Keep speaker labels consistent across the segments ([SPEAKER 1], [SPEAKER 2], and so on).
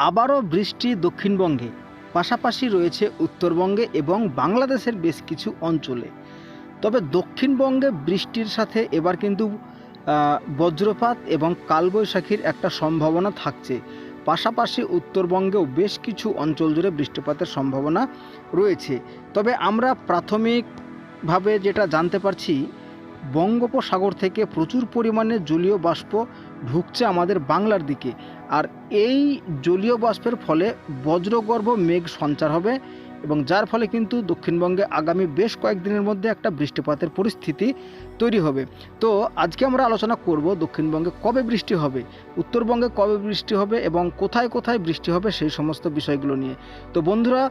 [SPEAKER 1] আবারও বৃষ্টি দক্ষিণবঙ্গে, পাশাপাশি রয়েছে উত্তরবঙ্গে এবং বাংলাদেশের বেশ কিছু অঞ্চলে। তবে দক্ষিণবঙ্গে বৃষ্টির সাথে এবার কিন্তু বজ্রপাত এবং কালবৈশাখীর একটা সম্ভাবনা থাকছে। পাশাপাশি উত্তরবঙ্গেও বেশ কিছু অঞ্চল জুড়ে বৃষ্টিপাতের সম্ভাবনা রয়েছে। তবে আমরা প্রাথমিকভাবে যেটা জানতে পারছি, বঙ্গোপসাগর থেকে প্রচুর পরিমাণে জলীয় বাষ্প ঢুকছে আমাদের বাংলার দিকে, আর এই জলীয় বাষ্পের ফলে বজ্রগর্ভ মেঘ সঞ্চার হবে এবং যার ফলে কিন্তু দক্ষিণবঙ্গে আগামী বেশ কয়েকদিনের মধ্যে একটা বৃষ্টিপাতের পরিস্থিতি তৈরি হবে। তো আজকে আমরা আলোচনা করব দক্ষিণবঙ্গে কবে বৃষ্টি হবে, উত্তরবঙ্গে কবে বৃষ্টি হবে এবং কোথায় কোথায় বৃষ্টি হবে সেই সমস্ত বিষয়গুলো নিয়ে। তো বন্ধুরা,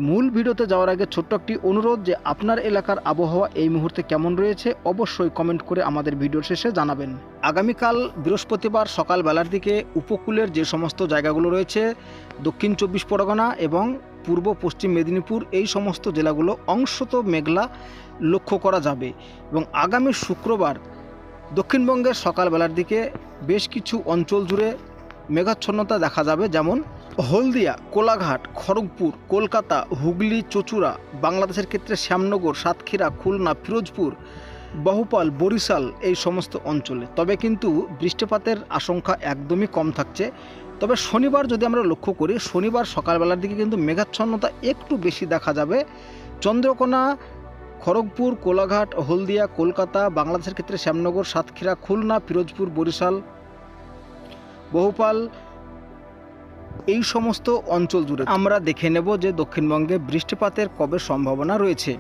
[SPEAKER 1] মূল ভিডিওতে যাওয়ার আগে ছোট্ট একটি অনুরোধ যে আপনার এলাকার আবহাওয়া এই মুহূর্তে কেমন রয়েছে অবশ্যই কমেন্ট করে আমাদের ভিডিওর শেষে জানাবেন। আগামীকাল বৃহস্পতিবার সকালবেলার দিকে উপকূলের যে সমস্ত জায়গাগুলো রয়েছে, দক্ষিণ 24 পরগনা এবং পূর্ব পশ্চিম মেদিনীপুর, এই সমস্ত জেলাগুলো অংশত মেঘলা লক্ষ্য করা যাবে। এবং আগামী শুক্রবার দক্ষিণবঙ্গের সকালবেলার দিকে বেশ কিছু অঞ্চল জুড়ে মেঘাচ্ছন্নতা দেখা যাবে, যেমন হলদিয়া, কোলাঘাট, খড়গপুর, কলকাতা, হুগলি, চচুড়া, বাংলাদেশের ক্ষেত্রে শ্যামনগর, সাতক্ষীরা, খুলনা, ফিরোজপুর, বহুপাল, বরিশাল, এই সমস্ত অঞ্চলে। তবে কিন্তু বৃষ্টিপাতের আশঙ্কা একদমই কম থাকছে। তবে শনিবার যদি আমরা লক্ষ্য করি, শনিবার সকালবেলার দিকে কিন্তু মেঘাচ্ছন্নতা একটু বেশি দেখা যাবে। চন্দ্রকোনা, খড়গপুর, কোলাঘাট, হলদিয়া, কলকাতা, বাংলাদেশের ক্ষেত্রে শ্যামনগর, সাতক্ষীরা, খুলনা, ফিরোজপুর, বরিশাল, বহুপাল, এই সমস্ত অঞ্চল জুড়ে আমরা দেখে নেব যে দক্ষিণবঙ্গে বৃষ্টিপাতের কবে সম্ভাবনা রয়েছে।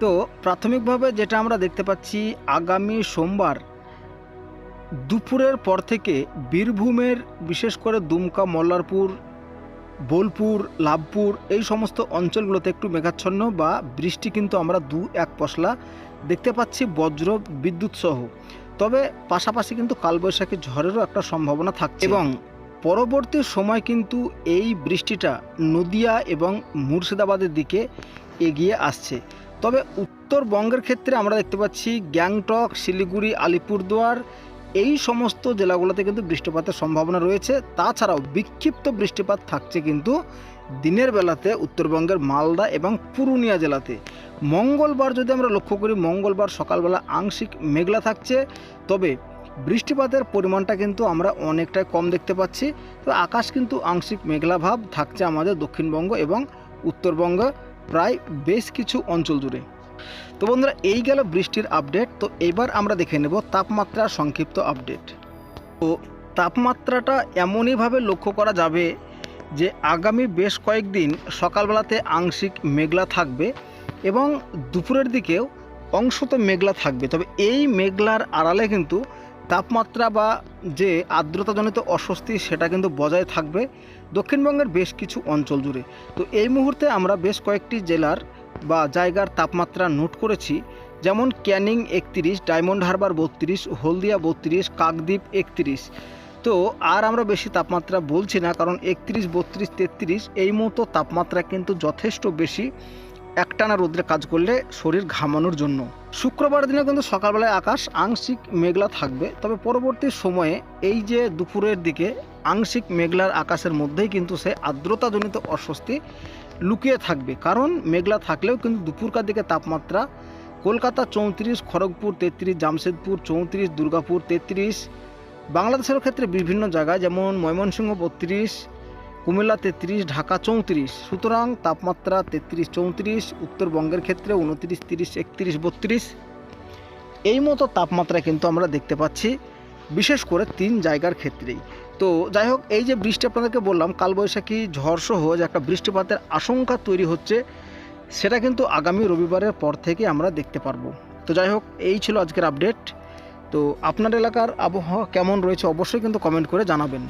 [SPEAKER 1] তো প্রাথমিকভাবে যেটা আমরা দেখতে পাচ্ছি, আগামী সোমবার দুপুরের পর থেকে বীরভূমের বিশেষ করে দুমকা, মল্লারপুর, বোলপুর, লাভপুর, এই সমস্ত অঞ্চলগুলোতে একটু মেঘাচ্ছন্ন বা বৃষ্টি কিন্তু আমরা 2-1 পশলা দেখতে পাচ্ছি, বজ্র বিদ্যুৎ সহ। তবে পাশাপাশি কিন্তু কালবৈশাখী ঝড়েরও একটা সম্ভাবনা থাকছে এবং পরবর্তী সময় কিন্তু এই বৃষ্টিটা নদিয়া এবং মুর্শিদাবাদের দিকে এগিয়ে আসছে। তবে উত্তরবঙ্গের ক্ষেত্রে আমরা দেখতে পাচ্ছি গ্যাংটক, শিলিগুড়ি, আলিপুরদুয়ার, এই সমস্ত জেলাগুলোতে কিন্তু বৃষ্টিপাতের সম্ভাবনা রয়েছে। তাছাড়াও বিক্ষিপ্ত বৃষ্টিপাত থাকছে কিন্তু দিনের বেলাতে উত্তরবঙ্গের মালদা এবং পুরুলিয়া জেলাতে। মঙ্গলবার যদি আমরা লক্ষ্য করি, মঙ্গলবার সকালবেলা আংশিক মেঘলা থাকছে, তবে বৃষ্টিপাতের পরিমাণটা কিন্তু আমরা অনেকটাই কম দেখতে পাচ্ছি। তো আকাশ কিন্তু আংশিক মেঘলা ভাব থাকছে আমাদের দক্ষিণবঙ্গ এবং উত্তরবঙ্গ প্রায় বেশ কিছু অঞ্চল জুড়ে। তো বন্ধুরা, এই গেল বৃষ্টির আপডেট। তো এবার আমরা দেখে নেব তাপমাত্রার সংক্ষিপ্ত আপডেট। তো তাপমাত্রাটা এমনইভাবে লক্ষ্য করা যাবে যে আগামী বেশ কয়েকদিন সকালবেলাতে আংশিক মেঘলা থাকবে এবং দুপুরের দিকেও অংশত মেঘলা থাকবে। তবে এই মেঘলার আড়ালে কিন্তু তাপমাত্রা বা যে আর্দ্রতাজনিত অস্বস্তি সেটা কিন্তু বজায় থাকবে দক্ষিণবঙ্গের বেশ কিছু অঞ্চল জুড়ে। তো এই মুহূর্তে আমরা বেশ কয়েকটি জেলার বা জায়গার তাপমাত্রা নোট করেছি, যেমন ক্যানিং 31, ডায়মন্ড হারবার 32, হলদিয়া 32, কাকদ্বীপ 31। তো আর আমরা বেশি তাপমাত্রা বলছি না, কারণ 31, 32, 33 এই মতো তাপমাত্রা কিন্তু যথেষ্ট বেশি একটানা রোদ্রে কাজ করলে শরীর ঘামানোর জন্য। শুক্রবার দিনে কিন্তু সকালবেলায় আকাশ আংশিক মেঘলা থাকবে, তবে পরবর্তী সময়ে এই যে দুপুরের দিকে আংশিক মেঘলার আকাশের মধ্যেই কিন্তু সে আর্দ্রতাজনিত অস্বস্তি লুকিয়ে থাকবে। কারণ মেঘলা থাকলেও কিন্তু দুপুরকার দিকে তাপমাত্রা কলকাতা 34, খড়গপুর 33, জামশেদপুর 34, দুর্গাপুর 33, বাংলাদেশের ক্ষেত্রে বিভিন্ন জায়গায় যেমন ময়মনসিংহ 32, কুমিল্লা 33, ঢাকা 34। সুতরাং তাপমাত্রা 33, 34, উত্তরবঙ্গের ক্ষেত্রে 29, 30, 31, 32 এই মতো তাপমাত্রা কিন্তু আমরা দেখতে পাচ্ছি, বিশেষ করে 3 জায়গার ক্ষেত্রেই। তো যাই হোক, এই যে বৃষ্টি আপনাদেরকে বললাম, কালবৈশাখী ঝড়সহ যে একটা বৃষ্টিপাতের আশঙ্কা তৈরি হচ্ছে, সেটা কিন্তু আগামী রবিবারের পর থেকে আমরা দেখতে পারবো। তো যাই হোক, এই ছিল আজকের আপডেট। তো আপনার এলাকার আবহাওয়া কেমন রয়েছে অবশ্যই কিন্তু কমেন্ট করে জানাবেন।